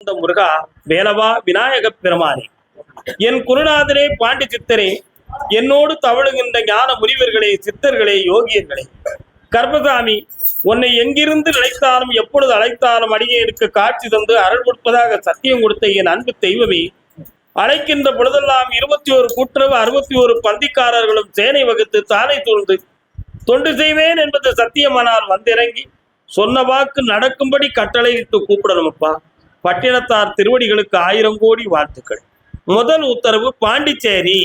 வந்த முருகா, வேலவா, விநாயக பெருமானே, என் குருநாதரே, பாண்டி சித்தரே, என்னோடு தவழுகின்ற ஞான முனிவர்களே, சித்தர்களே, யோகியர்களே, கர்மசாமி, உன்னை எங்கிருந்து நினைத்தாலும் எப்பொழுது அழைத்தாலும் அடியேனுக்கு காட்சி தந்து அருள் கொடுப்பதாக சத்தியம் கொடுத்த என் அன்பு தெய்வமே, அழைக்கின்ற பொழுதெல்லாம் 21 கூட்டுறவு 61 பந்திக்காரர்களும் சேனை வகுத்து தானை சூழ்ந்து தொண்டு செய்வேன் என்பது சத்தியமானால் வந்திறங்கி சொன்ன வாக்கு நடக்கும்படி கட்டளையிட்டு கூப்பிடணும்ப்பா. பட்டினத்தார் திருவடிகளுக்கு 1000 கோடி வாழ்த்துக்கள். முதல் உத்தரவு பாண்டிச்சேரி.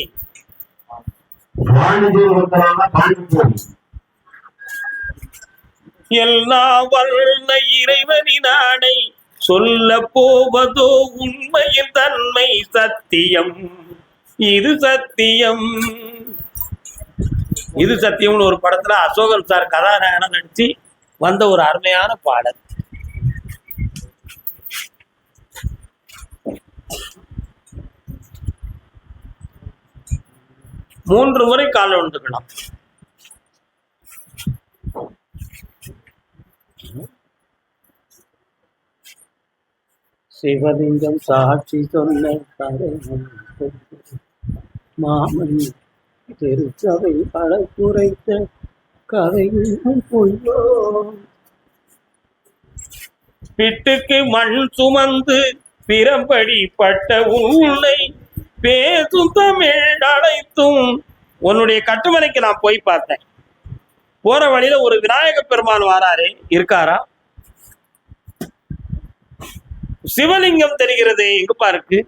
எல்லா வல்ல இறைவனின் ஆணை சொல்ல போவதோ உண்மையின் தன்மை சத்தியம், இது சத்தியம். இது சத்தியம்னு ஒரு படத்துல அசோகன் சார் கதாநாயகனா நடிச்சு வந்த ஒரு அருமையான பாடல். மூன்று முறை கால வந்துக்கலாம். சிவலிங்கம் சாட்சி சொன்ன மாமன் திருச்சபை பல குறைத்த கதையும் பொய்யோ, பிட்டுக்கு மண் சுமந்து பிறம்படி பட்ட உன்னை பேசும் தமிழ் அழைத்தும். உன்னுடைய கட்டுமனைக்கு நான் போய் பார்த்தேன். போற வழியில ஒரு விநாயக பெருமான் வாராரு, இருக்காரா? சிவலிங்கம் தெரிகிறது, எங்கப்பா இருக்கு?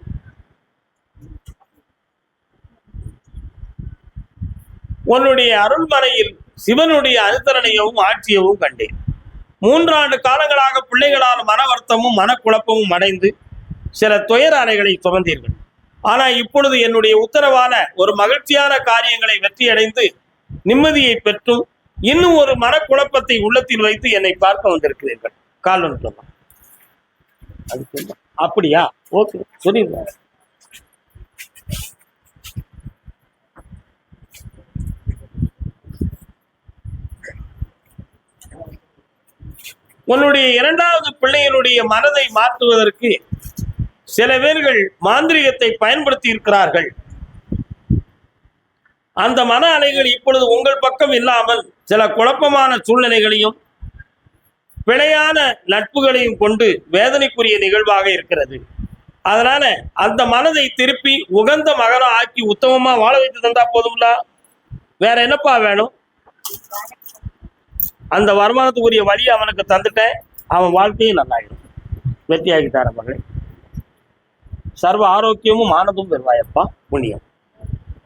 உன்னுடைய அருள்மனையில் சிவனுடைய அனுசரணையவும் ஆட்சியவும் கண்டேன். 3 ஆண்டு காலங்களாக பிள்ளைகளால் மன வருத்தமும் மனக்குழப்பமும் அடைந்து சில துயர அறைகளை சுமந்தீர்கள். ஆனா இப்பொழுது என்னுடைய உத்தரவான ஒரு மகிழ்ச்சியான காரியங்களை வெற்றியடைந்து நிம்மதியை பெற்றும் இன்னும் ஒரு மனக்குழப்பத்தை உள்ளத்தில் வைத்து என்னை பார்க்க வந்திருக்கிறீர்கள். கால் சொல்லலாம். அப்படியா? ஓகே, சொல்லிடுங்க. உன்னுடைய 2வது பிள்ளையினுடைய மனதை மாற்றுவதற்கு சில பேர்கள் மாந்திரிகத்தை பயன்படுத்தி இருக்கிறார்கள். அந்த மன அலைகள் இப்பொழுது உங்கள் பக்கம் இல்லாமல் சில குழப்பமான சூழ்நிலைகளையும் பிழையான நட்புகளையும் கொண்டு வேதனைக்குரிய நிகழ்வாக இருக்கிறது. அதனால அந்த மனதை திருப்பி உகந்த மகனா ஆக்கி உத்தமமா வாழ வைத்து தந்தா போதும்ல, வேற என்னப்பா வேணும்? அந்த வருமானத்துக்குரிய வழி அவனுக்கு தந்துட்டேன், அவன் வாழ்க்கையும் நல்லாயிடும். வெற்றியாகி தர மகளே, சர்வ ஆரோக்கியமும் ஆனதும் பெறுவாயப்பா. புண்ணியம்.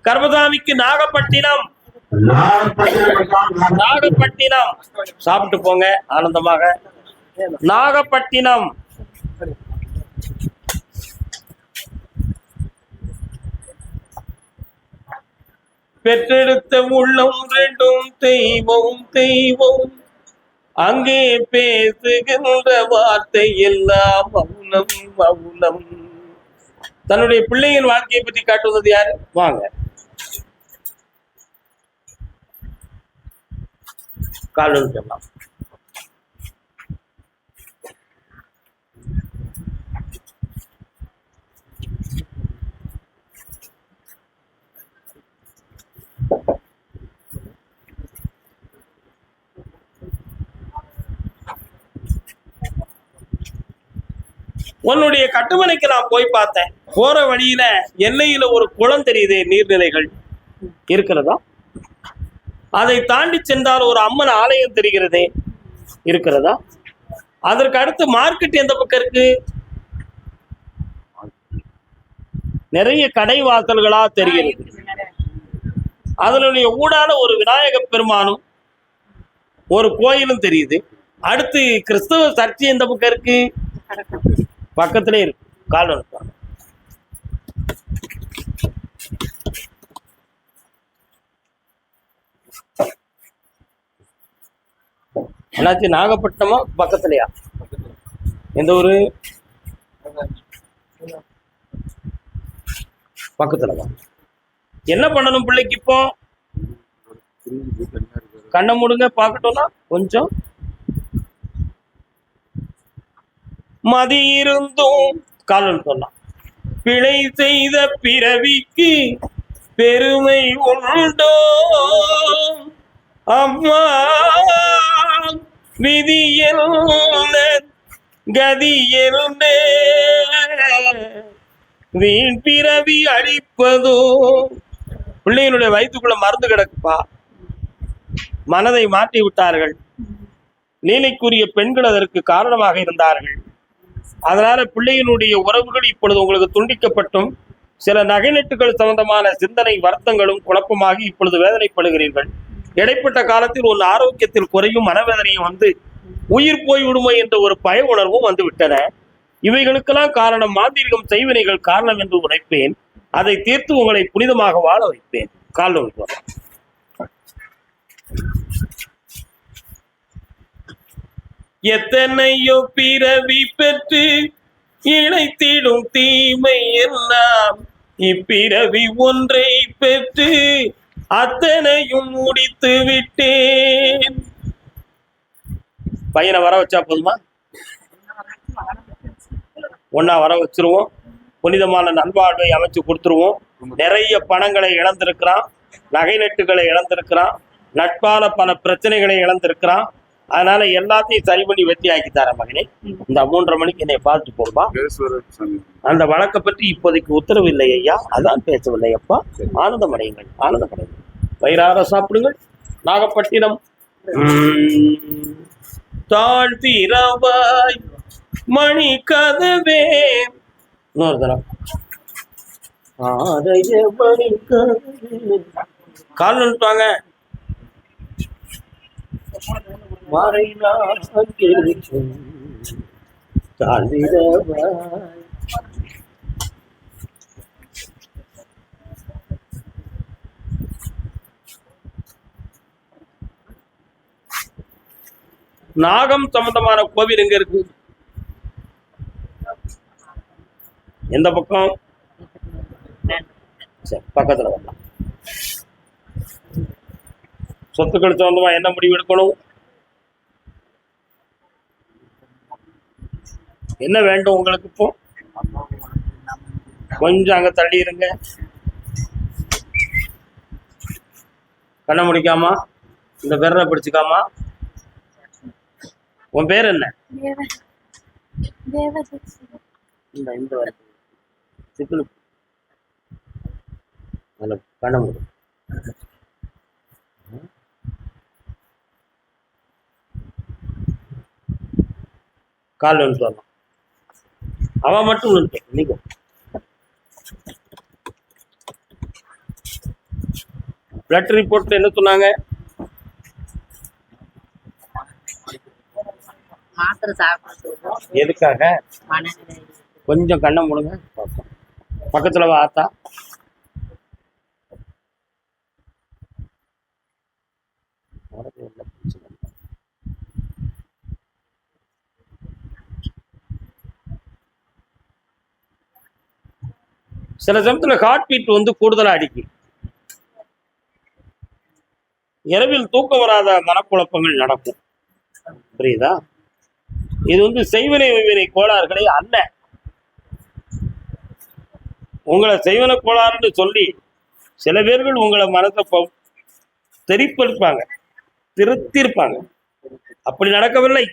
கர்மசாமிக்கு நாகப்பட்டினம். நாகப்பட்டினம் சாப்பிட்டு போங்க ஆனந்தமாக. நாகப்பட்டினம். பெற்றெடுத்த உள்ளம் 2 தெய்வம் தெய்வம், அங்கே பேசுகின்ற வார்த்தை எல்லாம் மௌனம் மௌனம். தன்னுடைய பிள்ளையின் வாழ்க்கையை பற்றி காட்டுவது யாரு? வாங்க, காலம் சொல்லலாம். உன்னுடைய கட்டுமனைக்கு நான் போய் பார்த்தேன். போற வழியில எல்லையில ஒரு குளம் தெரியுது, நீர்நிலைகள் இருக்கிறதா? அதை தாண்டி சென்றால் ஒரு அம்மன் ஆலயம் தெரிகிறதே, இருக்கிறதா? அதற்கு அடுத்து மார்க்கெட் எந்த பக்கம் இருக்கு? நிறைய கடை வாசல்களா தெரிகிறது. அதனுடைய ஊடான ஒரு விநாயக பெருமானும் ஒரு கோயிலும் தெரியுது. அடுத்து கிறிஸ்தவ சர்ச்சை எந்த பக்கம் இருக்கு? பக்கத்திலே இருக்கு. கால் வந்துட்டாங்க. என்னாச்சு? நாகப்பட்டினமா பக்கத்துலயா? எந்த ஊரு? பக்கத்துலதான். என்ன பண்ணணும் பிள்ளைக்கு இப்போ? கண்ணை மூடுங்க பார்க்கட்டோம்னா கொஞ்சம். மதி இருந்தும் காலன் சொன்னான், பிழை செய்த பிறவிக்கு பெருமை உண்டோ அம்மா, விதியில் கதியில் வீண் பிறவி அழிப்பதோ. பிள்ளைகளுடைய வயிற்றுக்குள்ள மருந்து கிடக்குப்பா, மனதை மாற்றி விட்டார்கள். லீலைக்குரிய பெண்கள் அதற்கு காரணமாக இருந்தார்கள். அதனால பிள்ளையினுடைய உறவுகள் இப்பொழுது உங்களுக்கு துண்டிக்கப்பட்டும் சில நகைநட்டுகள் சம்பந்தமான சிந்தனை வருத்தங்களும் குழப்பமாகி இப்பொழுது வேதனைப்படுகிறீர்கள். இடைப்பட்ட காலத்தில் ஒரு ஆரோக்கியத்தில் குறையும் மனவேதனையும் வந்து உயிர் போய் விடுமோ என்ற ஒரு பய உணர்வும் வந்து விட்டன. இவைகளுக்கெல்லாம் காரணம் மாந்திரிகம் செய்வினைகள் காரணம் என்று உரைப்பேன். அதை தீர்த்து உங்களை புனிதமாக வாழ வைப்பேன். கால் எத்தனையோ பிறவி பெற்று இழைத்திடும் தீமை எல்லாம் இப்பிறவி ஒன்றை பெற்று அத்தனையும் முடித்து விட்டேன். பையனை வர வச்சா போதுமா? ஒன்னா வர வச்சிருவோம். புனிதமான நல்வாழ்வை அமைச்சு கொடுத்துருவோம். நிறைய பணங்களை இழந்திருக்கிறான், நகை நட்டுகளை இழந்திருக்கிறான், நட்பால பல பிரச்சனைகளை இழந்திருக்கிறான். அதனால எல்லாத்தையும் சரி பண்ணி வெற்றி ஆக்கி தர மகனே. இந்த 3:30 மணிக்கு என்னை பார்த்து போடுவா. அந்த வழக்கை பற்றி இப்போதைக்கு உத்தரவு இல்லை ஐயா, அதான் பேசவில்லை அப்பா. ஆனந்தம் அடையுங்கள், ஆனந்தம் அடையுங்கள், வயிறார சாப்பிடுங்கள். நாகப்பட்டினம் தாழ்த்திரவாய் மணி கதவே, இன்னொரு தரம் மணி கதவே. கால் நின்றுவாங்க. நாகம் சம்பந்தமான கோவில் எங்க இருக்கு? எந்த பக்கம்? சரி, பக்கத்துல வரலாம். சொத்துக்கள் சம்பந்தமா என்ன முடிவு எடுக்கணும்? என்ன வேண்டும் உங்களுக்கு? இப்போ கொஞ்சம் அங்க தள்ளி இருங்க. கண்ண முடிக்காமா, இந்த விரலை பிடிச்சுக்காமா. உன் பேர் என்ன? இந்த சிக்கல் கண்ண முடி. கால் வந்து வரலாம். அவன் மட்டும் விழுந்துட்டேன். நீங்க பிளட் ரிப்போர்ட்ல என்ன சொன்னாங்க? எதுக்காக? கொஞ்சம் கண்ணை மூடுங்க. பக்கத்துல ஆத்தா. சில சமயத்துல ஹார்ட் பீட் வந்து கூடுதலா அடிக்கும். இரவில் தூக்கம் வராத மனக்குழப்பங்கள் நடக்கும். புரியுதா? இது வந்து செய்வனை வைவினை கோளாறுகளே அல்ல. உங்களை செய்வன கோளாறுன்னு சொல்லி சில பேர்கள் உங்களை மனத்தை தெரிப்பிருப்பாங்க, திருத்திருப்பாங்க. அப்படி நடக்கவில்லை.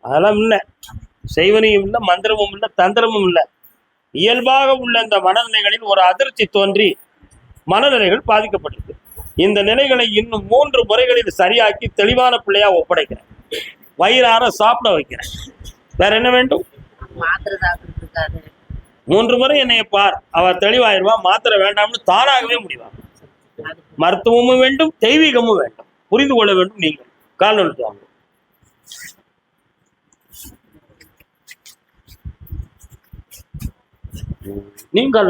அதெல்லாம் இல்லை. செய்வனையும் இல்லை, மந்திரமும் இல்லை, தந்திரமும் இல்லை. இயல்பாக உள்ள இந்த மனநிலைகளில் ஒரு அதிர்ச்சி தோன்றி மனநிலைகள் பாதிக்கப்பட்டிருக்கு. இந்த நிலைகளை இன்னும் 3 முறைகளில் சரியாக்கி தெளிவான பிள்ளையா ஒப்படைக்கிறேன். வயிறார சாப்பிட வைக்கிறேன். வேற என்ன வேண்டும்? 3 முறை என்னைய பார், அவர் தெளிவாயிருவா. மாத்திரை வேண்டாம்னு தானாகவே முடிவாங்க. மருத்துவமும் வேண்டும், தெய்வீகமும் வேண்டும். புரிந்து கொள்ள வேண்டும். நீங்கள் கால் நிறுத்துவாங்க. நீங்கள்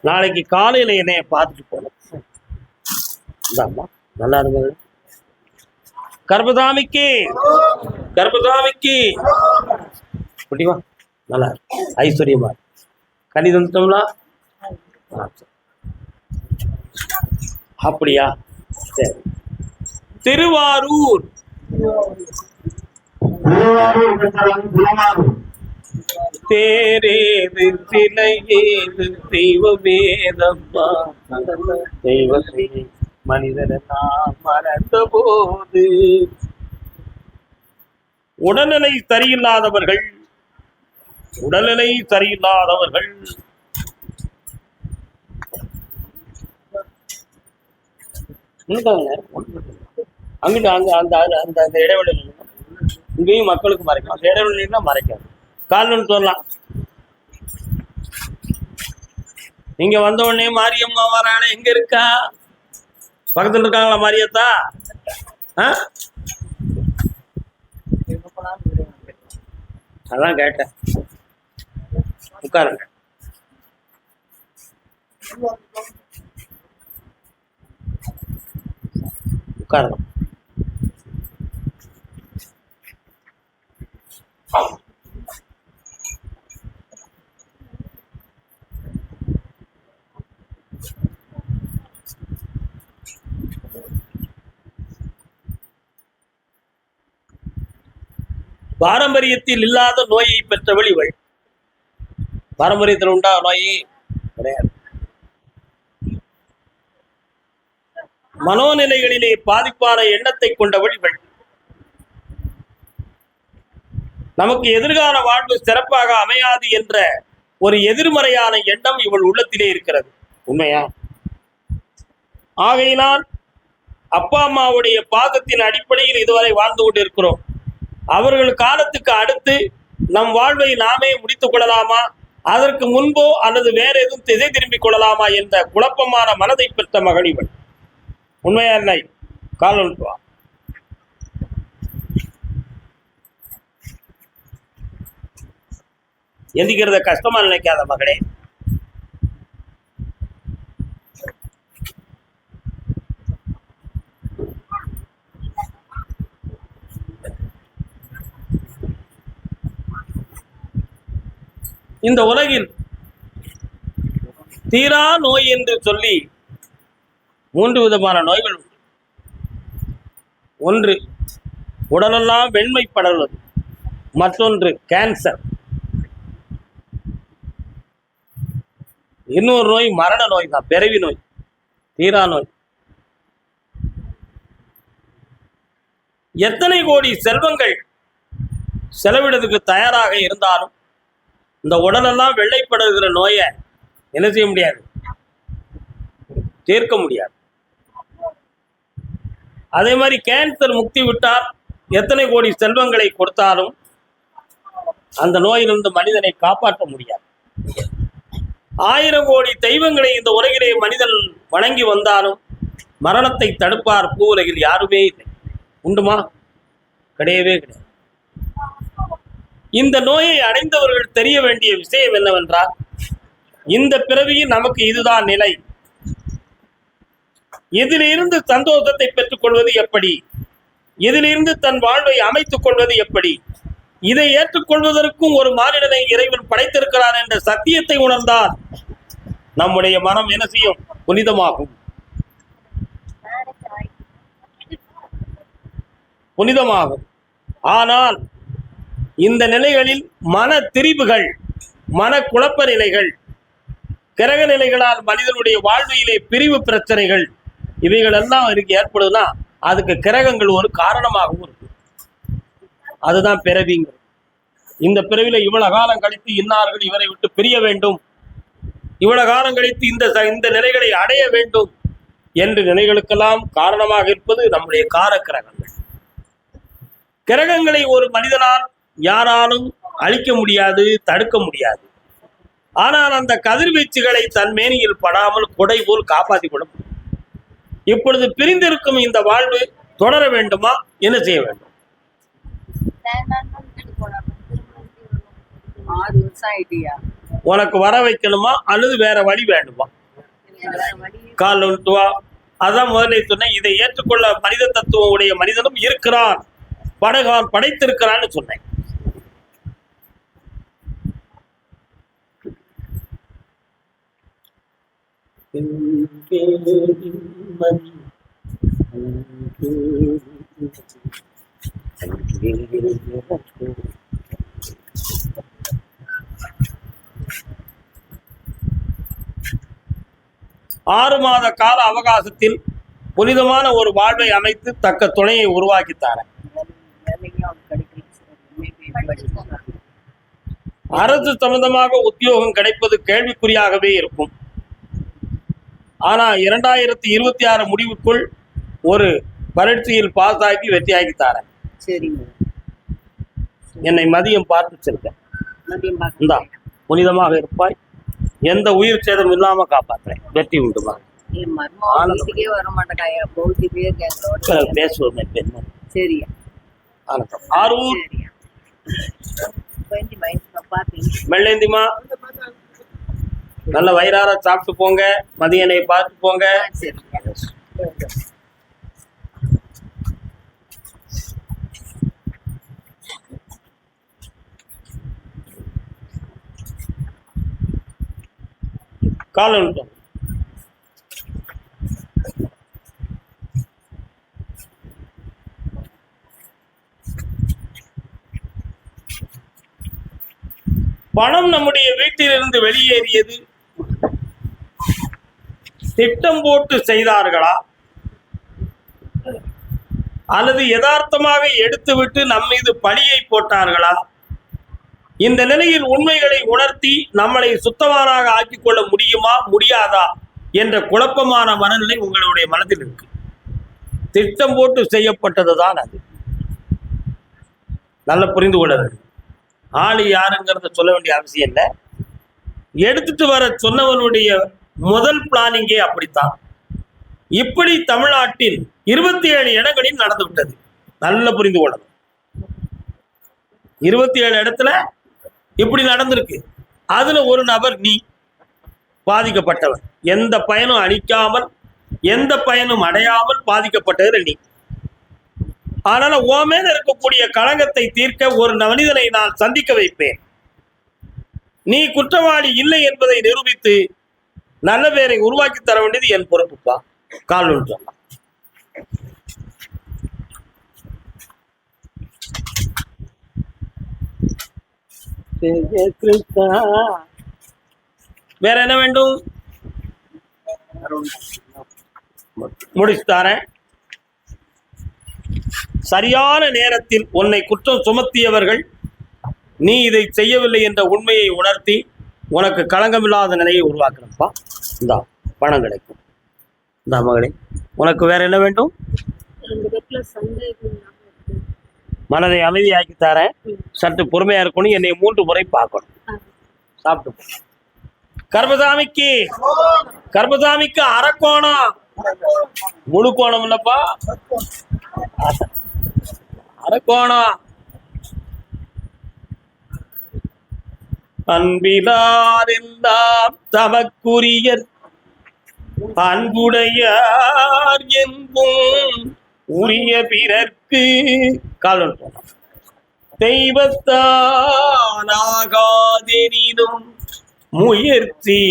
நாளைக்கு காலையில என்னைய பார்த்துட்டு போனோம். நல்லா இருந்தது. கர்பதாமிக்கு முடியுமா? நல்லா ஐஸ்வர்யமா கனி தந்துட்டோம்னா அப்படியா? சரி. திருவாரூர் தேரேது சிலையேது தெய்வ வேதம்மா தெய்வத்தை மனிதனை நாம் மறந்த போது. உடல்நிலை சரியில்லாதவர்கள் அங்கிட்டு அங்க அந்த அந்த அந்த இடைவெளி இங்கேயும் மக்களுக்கு மறைக்கும். அந்த இடைவெளினா மறைக்காது. கால்னு சொல்லலாம். நீங்க வந்த உடனே மாரியம்மா வராள எங்க இருக்கா? பக்கத்துல இருக்காங்களா மாரியத்தா? அதான் கேட்டேன். உட்காருங்க. உட்காருங்க. பாரம்பரியத்தில் இல்லாத நோயை பெற்றவள் இவள். பாரம்பரியத்தில் உண்டா நோய்? கிடையாது. மனோநிலைகளிலே பாதிப்பான எண்ணத்தை கொண்டவள் இவள். நமக்கு எதிர்கால வாழ்வு சிறப்பாக அமையாது என்ற ஒரு எதிர்மறையான எண்ணம் இவள் உள்ளத்திலே இருக்கிறது. உண்மையா? ஆகையினால் அப்பா அம்மாவுடைய பாதத்தின் அடிப்படையில் இதுவரை வாழ்ந்து கொண்டிருக்கிறோம். அவர்கள் காலத்துக்கு அடுத்து நம் வாழ்வை நாமே முடித்துக் கொள்ளலாமா, அதற்கு முன்போ அல்லது வேற எதுவும் திசை திரும்பிக் கொள்ளலாமா என்ற குழப்பமான மனதை பெற்ற மகள் இவள். உண்மையா இல்லை? கால் ஒன்றுவா. எந்திக்கிறத கஷ்டமா நினைக்காத மகளே. இந்த உலகில் தீரா நோய் என்று சொல்லி 3 விதமான நோய்கள் உண்டு. ஒன்று உடலெல்லாம் வெண்மை படர்வது, மற்றொன்று கேன்சர், இன்னொரு நோய் மரண நோய் தான், பிறவி நோய், தீரா நோய். எத்தனை கோடி செல்வங்கள் செலவிடுறதுக்கு தயாராக இருந்தாலும் இந்த உடலெல்லாம் வெள்ளைப்படுகிற நோயை என்ன செய்ய முடியாது? தீர்க்க முடியாது. அதே மாதிரி கேன்சர் முக்தி விட்டால் எத்தனை கோடி செல்வங்களை கொடுத்தாலும் அந்த நோயிலிருந்து மனிதனை காப்பாற்ற முடியாது. 1000 கோடி தெய்வங்களை இந்த உலகிலே மனிதன் வணங்கி வந்தாலும் மரணத்தை தடுப்பார் பூ உலகில் யாருமே இல்லை. உண்டுமா? கிடையவே கிடையாது. இந்த நோயை அடைந்தவர்கள் தெரிய வேண்டிய விஷயம் என்னவென்றால், இந்த பிறவியில் நமக்கு இதுதான் நிலை. இதிலிருந்து சந்தோஷத்தை பெற்றுக் கொள்வது எப்படி, இதிலிருந்து தன் வாழ்வை அமைத்துக் கொள்வது எப்படி, இதை ஏற்றுக்கொள்வதற்கும் ஒரு மானிடனை இறைவன் படைத்திருக்கிறான் என்ற சத்தியத்தை உணர்ந்தால் நம்முடைய மனம் என்ன செய்யும்? புனிதமாகும். புனிதமாகும். ஆனால் இந்த நிலைகளில் மன திரிவுகள், மன குழப்ப நிலைகள், கிரக நிலைகளால் மனிதனுடைய வாழ்விலே பிரிவு பிரச்சனைகள், இவைகள் எல்லாம் ஏற்படுதுன்னா அதுக்கு கிரகங்கள் ஒரு காரணமாகவும் இருக்கு. அதுதான் பிறவிங்கிறது. இந்த பிறவில இவ்வளவு காலம் கழித்து இன்னார்கள் இவரை விட்டு பிரிய வேண்டும், இவ்வளவு காலம் கழித்து இந்த நிலைகளை அடைய வேண்டும் என்று நிலைகளுக்கெல்லாம் காரணமாக இருப்பது நம்முடைய கார கிரகங்கள். கிரகங்களை ஒரு மனிதனால் யாராலும் அழிக்க முடியாது, தடுக்க முடியாது. ஆனால் அந்த கதிர்வீச்சுகளை தன் மேனியில் படாமல் கொடை போல் காப்பாற்றிக் கொள்ள முடியும். இப்பொழுது பிரிந்திருக்கும் இந்த வாழ்வு தொடர வேண்டுமா? என்ன செய்ய வேண்டும்? உனக்கு வர வைக்கணுமா அல்லது வேற வழி வேண்டுமா? கால் ஒன்றுவா. அதான் முதல்ல சொன்னேன், இதை ஏற்றுக்கொள்ள மனித தத்துவம் உடைய மனிதனும் இருக்கிறான், படைத்திருக்கிறான்னு சொன்னேன். எங்கே நிம்மதி அங்கே அங்கே எனக்கு. ஆறு மாத கால அவகாசத்தில் புனிதமான ஒரு வாழ்வை அமைத்து தக்க துணையை உருவாக்கித்தார. அரசு சம்பந்தமாக உத்தியோகம் கிடைப்பது கேள்விக்குறியாகவே இருக்கும். ஆனா 2026 முடிவுக்குள் ஒரு பரீட்சையில் பாஸ் ஆகி வெற்றியாகித்தார. என்னை மதியம் பார்த்து செல்க. இந்தா புனிதமாக இருப்பாய், எந்த உயிர் சேதம் இல்லாம காப்பாத்துறேன். வெற்றி உண்டுமா? பேசுவோம். ஆரூர் வெள்ளேந்திமா, நல்ல வயிறார சாப்பிட்டு போங்க. மதியனை பார்த்து போங்க. காலம் பணம் நம்முடைய வீட்டிலிருந்து வெளியேறியது திட்டம் போட்டு செய்தார்களா அல்லது யதார்த்தமாக எடுத்துவிட்டு நம் மீது பழியை போட்டார்களா? இந்த நிலையில் உண்மைகளை உணர்த்தி நம்மளை சுத்தமானாக ஆக்கிக் கொள்ள முடியுமா முடியாதா என்ற குழப்பமான மனநிலை உங்களுடைய மனதில் இருக்கு. திட்டம் போட்டு செய்யப்பட்டதுதான் அது. நல்ல புரிந்து கொள்ள வேண்டும். ஆளு யாருங்கிறத சொல்ல வேண்டிய அவசியம் இல்லை. எடுத்துட்டு வர சொன்னவனுடைய முதல் பிளானிங்கே அப்படித்தான். இப்படி தமிழ்நாட்டில் 27 இடங்களில் நடந்து விட்டது. நல்ல புரிந்து கொள்ளணும். 27 இடத்துல இப்படி நடந்திருக்கு. அதுல ஒரு நபர் நீ பாதிக்கப்பட்டவன். எந்த பயனும் அளிக்காமல் எந்த பயனும் அடையாமல் பாதிக்கப்பட்டது நீ. அதனால உன் மேல இருக்கக்கூடிய களங்கத்தை தீர்க்க ஒரு மனிதனை நான் சந்திக்க வைப்பேன். நீ குற்றவாளி இல்லை என்பதை நிரூபித்து நல்ல பேரை உருவாக்கி தர வேண்டியது என் பொறுப்புப்பா. கால் சொன்னான். வேற என்ன வேண்டும்? முடிச்சு தரேன். சரியான நேரத்தில் உன்னை குற்றம் சுமத்தியவர்கள் நீ இதை செய்யவில்லை என்ற உண்மையை உணர்த்தி உனக்கு களங்கமில்லாத நிலையை உருவாக்கணும்ப்பா. இந்தா பணம் கிடைக்கும். இந்த மகளே, உனக்கு வேற என்ன வேண்டும்? மனதை அமைதியாக்கி தரேன். சற்று பொறுமையா இருக்கணும். என்னை 3 முறை பார்க்கணும். சாப்பிட்டு கர்மசாமிக்கு கர்மசாமிக்கு அரக்கோணம் முழு கோணம் இல்லப்பா, அரக்கோணம். அன்பிலார் எல்லாம் தமக்குரியர் அன்புடையார் என்பும் உரிய பிறர்க்கு காலம் தெய்வத்தானாகாதெனினும் முயற்சி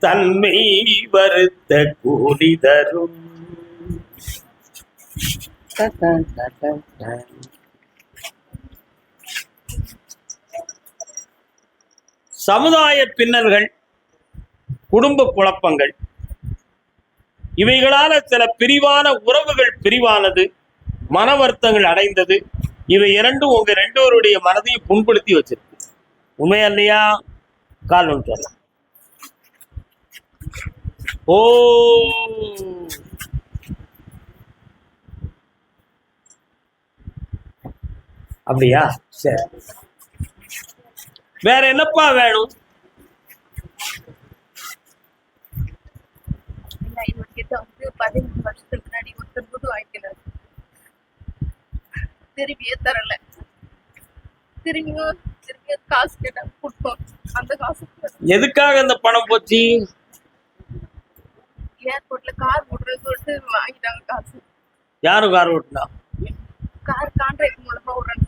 தன்மை வருத்த கூலி தரும். சமுதாய பின்னல்கள், குடும்ப குழப்பங்கள், இவைகளால சில பிரிவான உறவுகள் பிரிவானது, மன வருத்தங்கள் அடைந்தது. இவை இரண்டும் உங்க 2 பேருடைய மனதையும் புண்படுத்தி வச்சிருக்கு. உண்மையா இல்லையா? கால் ஒன்று ஓ அப்படியா? சரி, வேற என்னப்பா வேணும்? திரும்பியே தரல. திரும்பியும் காசு கேட்டாங்க, கொடுத்தோம். அந்த காசு எதுக்காக அந்த பணம் போச்சு? ஏர்போர்ட்ல கார் ஓட்டுறது சொல்லிட்டு வாங்கிட்டாங்க காசு. யாரும் கார் ஓட்டுனா? கார் கான்ட்ராக்ட் மூலமா ஓடுறாங்க.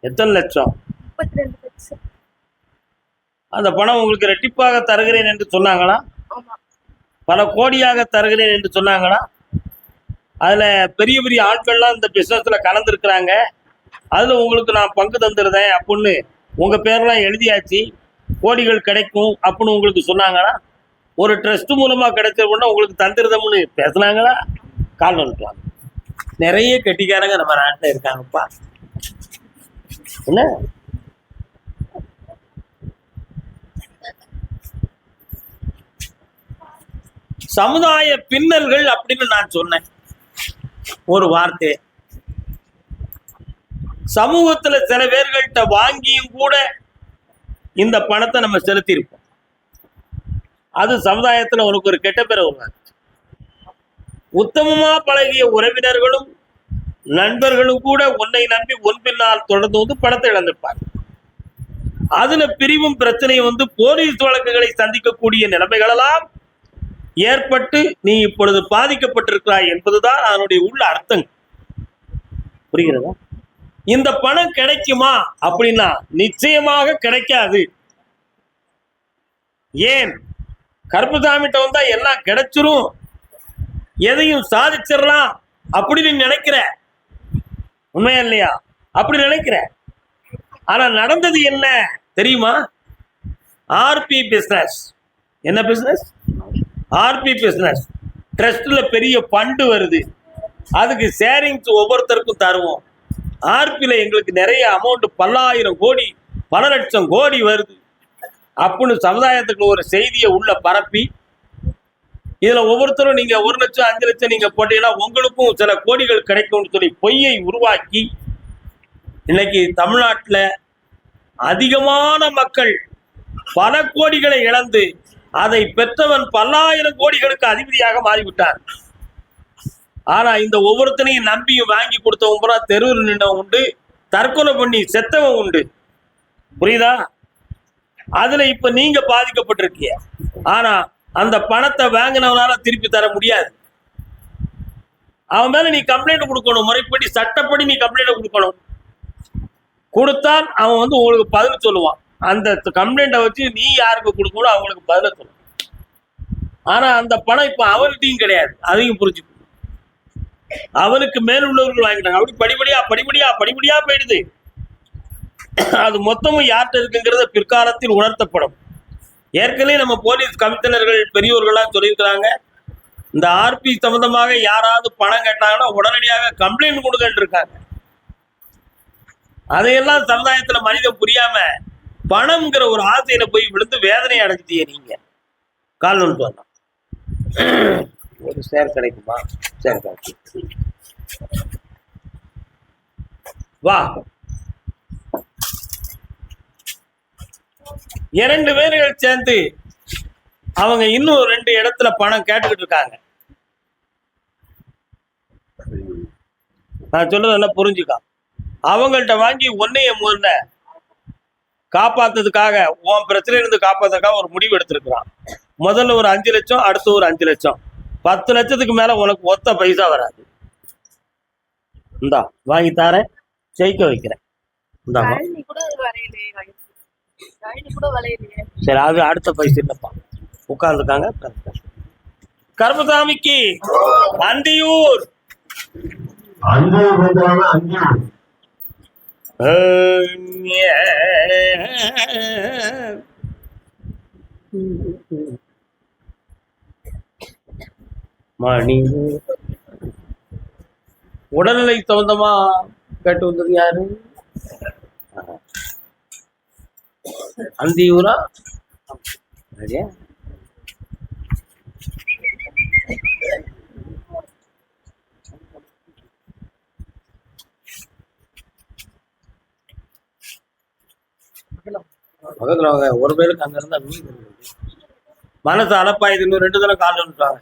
எத்தனை லட்சம்? 32 லட்சம். அந்த பணம் உங்களுக்கு ரெட்டிப்பாக தருகிறேன் என்று சொன்னாங்களா? ஆமா. பல கோடியாக தருகிறேன் என்று சொன்னாங்கன்னா, அதுல பெரிய பெரிய ஆட்கள்லாம் இந்த பிசினஸ்ல கலந்துருக்கிறாங்க. அதுல உங்களுக்கு நான் பங்கு தந்துருந்தேன் அப்படின்னு உங்க பேர்லாம் எழுதியாச்சு, கோடிகள் கிடைக்கும் அப்படின்னு உங்களுக்கு சொன்னாங்கன்னா, ஒரு ட்ரஸ்ட் மூலமா கிடைச்சதுன்னா உங்களுக்கு தந்துருதம்னு பேசுனாங்களா? கால் வந்துக்கலாம். நிறைய கெட்டிக்காரங்க நம்ம நாட்டில் இருக்காங்கப்பா. என்ன சமுதாய பின்னல்கள் அப்படின்னு நான் சொன்னேன் ஒரு வார்த்தை. சமூகத்துல சில பேர்கள்ட்ட வாங்கியும் கூட இந்த பணத்தை நம்ம செலுத்தியிருப்போம். அது சமுதாயத்துல உனக்கு ஒரு கெட்ட பேரை உருவாச்சு. உத்தமமா பழகிய உறவினர்களும் நண்பர்களும் கூட உன்னை நம்பி உன் பின்னால் தொடர்ந்து வந்து பணத்தை இழந்திருப்பாங்க. அதுல பிரிவும் பிரச்சனையும் வந்து போலீஸ் வழக்குகளை சந்திக்கக்கூடிய நிலைமைகளெல்லாம் ஏற்பட்டு நீ இப்பொழுது பாதிக்கப்பட்டிருக்கிறாய் என்பதுதான் அதனுடைய உள்ள அர்த்தம். புரிகிறதா? இந்த பணம் கிடைக்குமா அப்படின்னா நிச்சயமாக கிடைக்காது. ஏன்? கருப்புசாமிட்ட வந்தா எல்லாம் கிடைச்சிரும், எதையும் சாதிச்சிடலாம் அப்படின்னு நினைக்கிற. உண்மையா இல்லையா? அப்படி நினைக்கிற. ஆனா நடந்தது என்ன தெரியுமா? RP business. என்ன பிசினஸ்? RP business. ட்ரஸ்ட்ல பெரிய ஃபண்டு வருது, அதுக்கு ஷேரிங்ஸ் ஒவ்வொருத்தருக்கும் தருவோம். ஆர்பியில் எங்களுக்கு நிறைய அமௌண்ட், பல்லாயிரம் கோடி பல லட்சம் கோடி வருது அப்படின்னு சமுதாயத்துக்கு ஒரு செய்தியை உள்ள பரப்பி, இதுல ஒவ்வொருத்தரும் நீங்க 1 லட்சம் 5 லட்சம் நீங்க போட்டீங்கன்னா உங்களுக்கும் சில கோடிகள் கிடைக்கும்னு சொல்லி பொய்யை உருவாக்கி இன்னைக்கு தமிழ்நாட்டில் அதிகமான மக்கள் பல கோடிகளை இழந்து அதை பெற்றவன் பல்லாயிரம் கோடிகளுக்கு அதிபதியாக மாறிவிட்டான். ஆனா இந்த ஒவ்வொருத்தனையும் நம்பியும் வாங்கி கொடுத்தவன் பூரா தெருவில் நின்றவன் உண்டு, தற்கொலை பண்ணி செத்தவன் உண்டு. புரியுதா? அதுல இப்ப நீங்க பாதிக்கப்பட்டிருக்கீங்க. ஆனா அந்த பணத்தை வாங்கினவனால திருப்பி தர முடியாது. அவன் மேல நீ கம்ப்ளைண்ட் கொடுக்கணும். முறைப்படி சட்டப்படி நீ கம்ப்ளைண்ட் கொடுக்கணும். கொடுத்தான் அவன் வந்து உங்களுக்கு பதில் சொல்லுவான். அந்த கம்ப்ளைண்ட்டை வச்சு நீ யாருக்கு கொடுக்கணும் அவங்களுக்கு பதில சொல்லணும். ஆனா அந்த பணம் இப்ப அவர்கிட்டையும் கிடையாது. அதையும் புரிஞ்சுக்கணும். அவனுக்கு மேல் உள்ளவர்கள் வாங்கிட்டாங்க. அப்படி படிப்படியா படிப்படியா படிப்படியா போயிடுது. அது மொத்தமும் யார்கிட்ட இருக்குங்கிறத பிற்காலத்தில் உணர்த்தப்படும். ஏற்கனவே நம்ம போலீஸ் கமிஷனர்கள் பெரியோர்கள்லாம் சொல்லியிருக்கிறாங்க, இந்த ஆர்பி சம்பந்தமாக யாராவது பணம் கேட்டாங்கன்னா உடனடியாக கம்ப்ளைண்ட் கொடுக்கன்னு இருக்காங்க. அதையெல்லாம் சமுதாயத்துல மனிதன் புரியாம பணம்ங்கிற ஒரு ஆசையில போய் விழுந்து வேதனை அடைஞ்சிட்டீங்க. நீங்க கால் நோட்டு வரலாம். ஒரு ஷேர் கிடைக்குமா? ஷேர் கிடைக்கும். வா. 2 பேர்கள் சேர்ந்து அவங்க இன்னும் 2 இடத்துல பணம் கேட்டுக்கிட்டு இருக்காங்க. நான் சொல்றது என்ன புரிஞ்சுக்கா. அவங்கள்ட்ட வாங்கி ஒன்னைய முதல்ல காப்பாத்துறதுக்காக, உன் பிரச்சனையிலிருந்து காப்பாத்துறதுக்காக ஒரு முடிவு எடுத்திருக்கிறான். முதல்ல ஒரு 5 லட்சம், அடுத்து ஒரு 5 லட்சம், 10 லட்சத்துக்கு மேல உனக்கு ஒத்த பைசா வராது. இந்தா வாங்கி தாரேன், ஜெயிக்க வைக்கிறேன். சரி, அது அடுத்த பைசா இல்லப்பா. உட்கார்ந்துருக்காங்க. கருப்பசாமிக்கு அந்தியூர் மணி. உடல்நிலை சம்பந்தமா கேட்டு வந்தது யாரு? அந்தியூரா? பக்கத்துல வாங்க. ஒரு பேருக்கு அங்க இருந்தா மீன் மனசு அலப்பாயுது. இன்னும் 2 தடவை கால் வந்துட்டாங்க.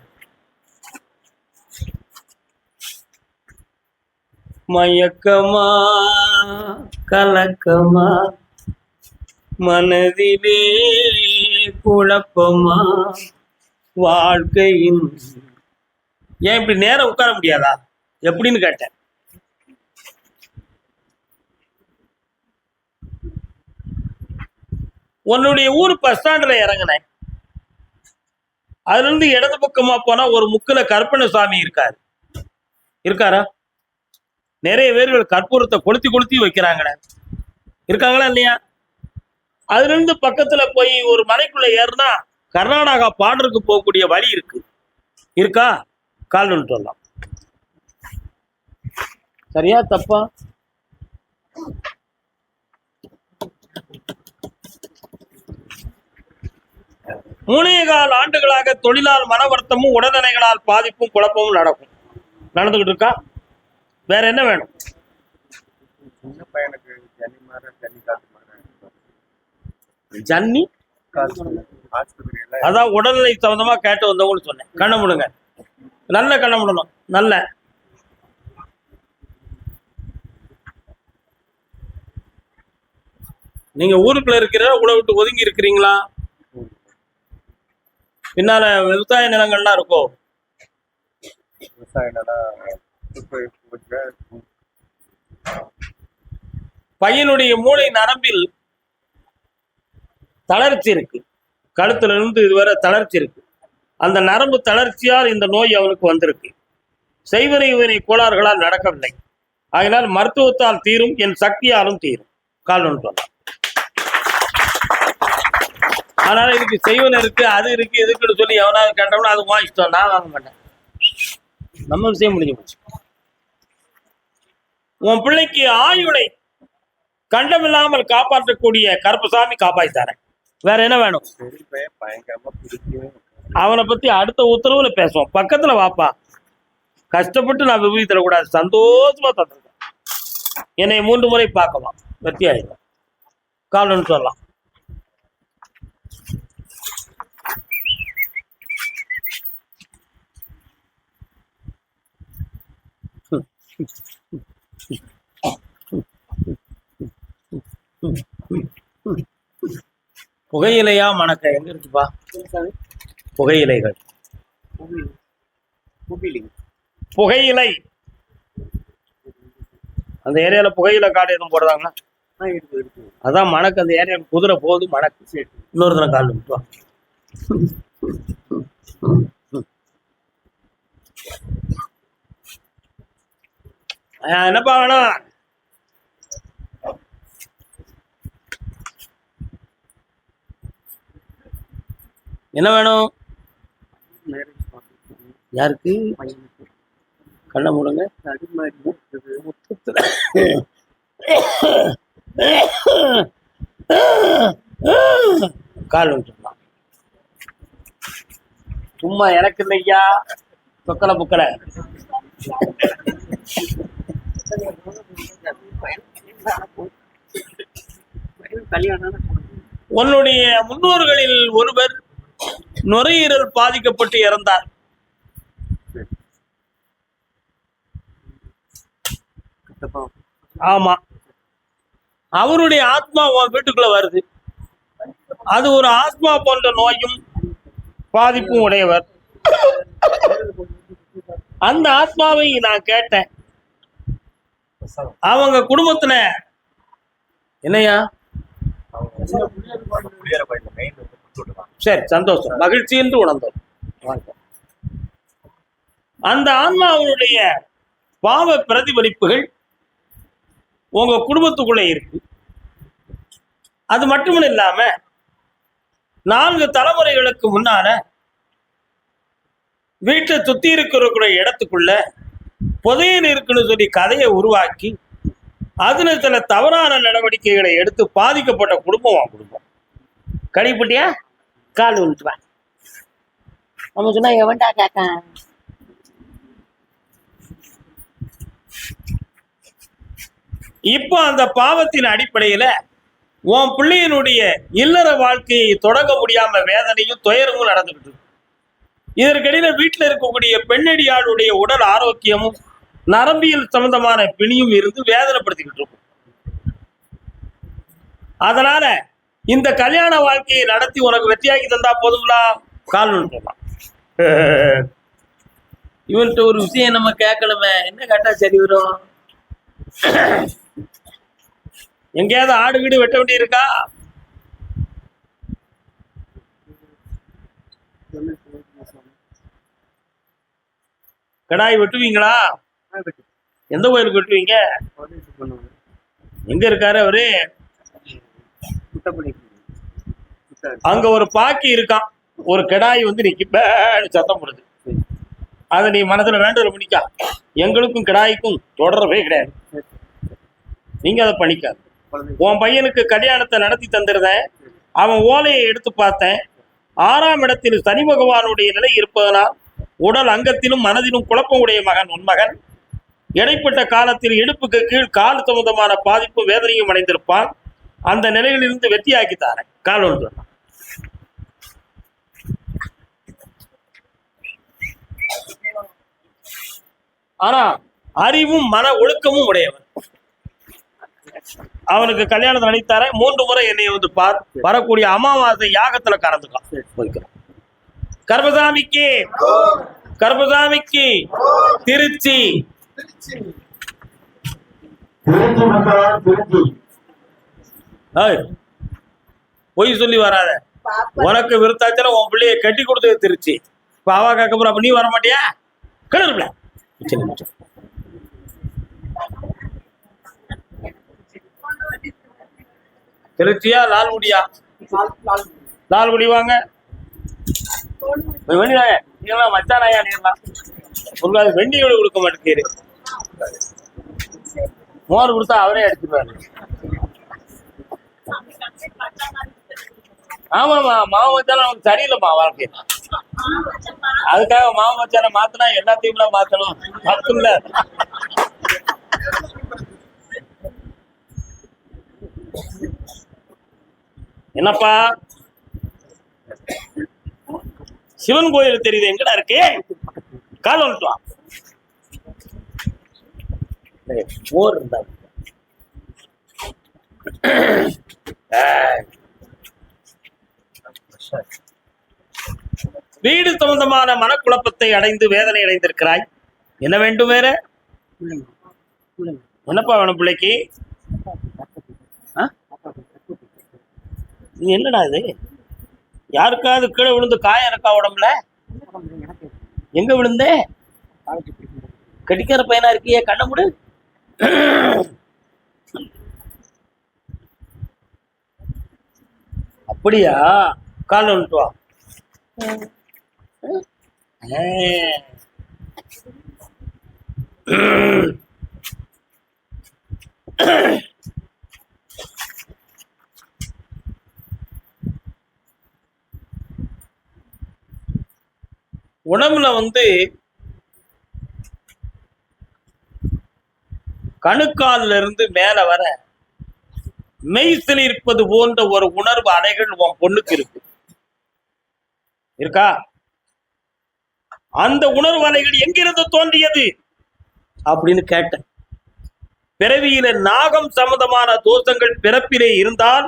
மயக்கமா கலக்கமா மனதிலே குழப்பமா வாழ்க்கையின். ஏன் இப்படி நேரம் உட்கார முடியாதா எப்படின்னு கேட்டேன். உன்னுடைய ஊர் பஸ் ஸ்டாண்ட்ல இறங்கினேன். அதுல இருந்து இடது பக்கமா போனா ஒரு முக்குல கற்பனை சுவாமி இருக்காரா? நிறைய பேர்கள் கற்பூரத்தை கொளுத்தி கொளுத்தி வைக்கிறாங்களே, இருக்காங்களா இல்லையா? அதுல இருந்து பக்கத்துல போய் ஒரு மலைக்குள்ள ஏறினா கர்நாடகா பார்டருக்கு போகக்கூடிய வழி இருக்கா? கால் சொல்லலாம். சரியா தப்பா? மூணேகால் ஆண்டுகளாக தொழிலால் மன வருத்தமும் உடல்நிலைகளால் பாதிப்பும் குழப்பமும் நடந்துகிட்டு இருக்கா? வேற என்ன வேணும்? ஜன்னி அதான் உடல்நிலை சம்பந்தமா கேட்டு வந்தவங்களும் சொன்னேன். கண்ண முடுங்க, நல்ல கண்ண முடணும். நல்ல நீங்க ஊருக்குள்ள இருக்கிற உங்களை விட்டு ஒதுங்கி இருக்கிறீங்களா? பின்னால விவசாய நிலங்கள்லாம் இருக்கோ? பையனுடைய மூளை நரம்பில் தளர்ச்சி இருக்கு. கழுத்துல இருந்து இதுவரை தளர்ச்சி இருக்கு. அந்த நரம்பு தளர்ச்சியால் இந்த நோய் அவனுக்கு வந்திருக்கு. செய்வனை இவனை கோளாறுகளால் நடக்கவில்லை. ஆகினால் மருத்துவத்தால் தீரும், என் சக்தியாலும் தீரும். கால் சொல்லலாம். அதனால இதுக்கு செய்வன இருக்கு, அது இருக்கு, எதுக்குன்னு சொல்லி எவனாவது கேட்டோம்னா அது வாங்கிட்டோம். நான் வாங்க மாட்டேன். நம்ம விஷயம் முடிஞ்சு போச்சு. உன் பிள்ளைக்கு ஆயுளை கண்டமில்லாமல் காப்பாற்றக்கூடிய கருப்பசாமி காப்பாற்றித்தாரேன். வேற என்ன வேணும்? அவனை பத்தி அடுத்த உத்தரவுல பேசுவோம். பக்கத்துல வாப்பா. கஷ்டப்பட்டு நான் விபூதி தரக்கூடாது, சந்தோஷமா தந்துருக்கேன். என்னை 3 முறை பார்க்கலாம், வெற்றி ஆயிடும். காலன்னு சொல்லலாம். புகையிலையா மணக்க எங்க இருக்குப்பா? புகையிலைகள், புகையிலை அந்த ஏரியால புகையிலை காடு எதுவும் போடுறாங்களா? அதான் மணக்கு. அந்த ஏரியா குதிரை போகுது மணக்கு. இன்னொரு தினம் கால் விட்டுவா. என்னப்பா வேணும்? என்ன வேணும்? யாருக்கு? கண்ண மூடுங்க. கால் விட்டுலாம். சும்மா எனக்கு இல்லையா, சொக்கல புக்கல. உன்னுடைய முன்னோர்களில் ஒருவர் நுரையீரல் பாதிக்கப்பட்டு இறந்தார். ஆமா, அவருடைய ஆத்மா உன் வீட்டுக்குள்ள வருது. அது ஒரு ஆத்மா போன்ற நோயும் பாதிப்பும் உடையவர். அந்த ஆத்மாவை நான் கேட்டேன். அவங்க குடும்பத்துல என்னையா? சரி, சந்தோஷம், மகிழ்ச்சி என்று உணர்ந்தோம். அந்த ஆன்மாவுடைய பாவ பிரதிபலிப்புகள் உங்க குடும்பத்துக்குள்ளே இருக்கு. அது மட்டும் இல்லாம 4 தலைமுறைகளுக்கு முன்னால வீட்டை சுத்தி இருக்கிற இடத்துக்குள்ள புதையல் இருக்குன்னு சொல்லி கதையை உருவாக்கி அதுல சில தவறான நடவடிக்கைகளை எடுத்து பாதிக்கப்பட்ட குடும்பம் குடும்பம். கழிப்பட்டியா? கால் விட்டுவேன். நம்ம சொன்னா எவன்டா கேட்க? இப்போ அந்த பாவத்தின் அடிப்படையில உன் பிள்ளையினுடைய இல்லற வாழ்க்கையை தொடங்க முடியாம வேதனையும் துயரமும் நடந்துகிட்டு இருக்கு. இதற்கிடையில வீட்டில் இருக்கக்கூடிய பெண்ணடியாளுடைய உடல் ஆரோக்கியமும் நரம்பியல் சம்பந்தமான பிணியும் இருந்து வேதனைப்படுத்திக்கிட்டு இருக்கும். அதனால இந்த கல்யாண வாழ்க்கையை நடத்தி உனக்கு வெற்றியாக்கி தந்தா போதுங்களா? கால் சொல்லலாம். இவன்கிட்ட ஒரு விஷயம் நம்ம கேட்கணுமே, என்ன கேட்டா சரி வரும்? எங்கேயாவது ஆடு வீடு வெட்ட வேண்டி இருக்கா? கிடாய் வெட்டுவீங்களா? எந்த கோயிலுக்கு வெட்டுவீங்க? எங்க இருக்காரு அவரு? அங்க ஒரு பாக்கி இருக்கான், ஒரு கிடாய் வந்து நிக்க சத்தம் போடுது. அதை நீ மனசுல வேண்டுதல் பண்ணிக்கா. எங்களுக்கும் கிடாய்க்கும் தொடர்பே கிடையாது, நீங்க அதை பண்ணிக்காது. உன் பையனுக்கு கல்யாணத்தை நடத்தி தந்துருந்தேன், அவன் ஓலையை எடுத்து பார்த்தேன். 6ஆம் இடத்தில் சனி பகவானுடைய நிலை இருப்பதனால் உடல் அங்கத்திலும் மனதிலும் குழப்பம் உடைய மகன் உன் மகன். இடைப்பட்ட காலத்தில் இடுப்புக்கு கீழ் கால் சம்பந்தமான பாதிப்பு வேதனையும் அடைந்திருப்பான். அந்த நிலையிலிருந்து வெற்றியாக்கி தாரேன். கால் ஒன்று. ஆனா அறிவும் மன ஒழுக்கமும் உடையவன். அவனுக்கு கல்யாணத்தை நினைத்தார 3 முறை என்னை வந்து பார். வரக்கூடிய அமாவாசை யாகத்துல கலந்துக்கலாம். கர்பசாமிக்கு கர்பசாமிக்கு திருச்சி. பொய் சொல்லி வராத. உனக்கு விருத்தாச்சல உன் பிள்ளைய கட்டி கொடுத்தது திருச்சி. இப்ப அவா கேட்க அப்ப நீ வர மாட்டியா? கிளறுல திருச்சியா லால்குடியா? லால்குடி வாங்க. வெண்ணிலாங்க நீங்களாம் மச்சானாயா? நீங்களாம் உங்களுக்கு வெண்ணியோடு கொடுக்க மாட்டேங்கிறீரு. மோர் கொடுத்தா அவரே அடிச்சுருவாரு. ஆமாமா, மாவு வச்சாலும் அவனுக்கு சரியில்லைம்மா வாழ்க்கை. அதுக்காக மாவு வச்சால மாத்தினா எல்லாத்தையும் மாத்தணும் தப்புல. என்னப்பா சிவன் கோயில் தெரியுது, எங்கடா இருக்கு? கால் வந்துட்டு மோர் இருந்தா வீடு சம்பந்தமான மனக்குழப்பத்தை அடைந்து வேதனை அடைந்திருக்கிறாய். என்ன வேண்டும் வேற? என்னப்பா வேணும் பிள்ளைக்கு? நீ என்னடா இது? யாருக்காவது கீழே விழுந்து காயம் இருக்கா உடம்புல? எங்க விழுந்தே? கடிக்கிற பையனா இருக்கியே, கண்ண முடு. அப்படியா? கால் வந்துட்டு வா. உடம்புல வந்து கணுக்கால்ல இருந்து மேல வர மெய்சில் இருப்பது போன்ற ஒரு உணர்வு அலைகள் உன் பொண்ணுக்கு இருக்கா? அந்த உணர்வு அலைகள் எங்கிருந்து தோன்றியது அப்படின்னு கேட்டேன். பிறவியில நாகம் சம்பந்தமான தோஷங்கள் பிறப்பிலே இருந்தால்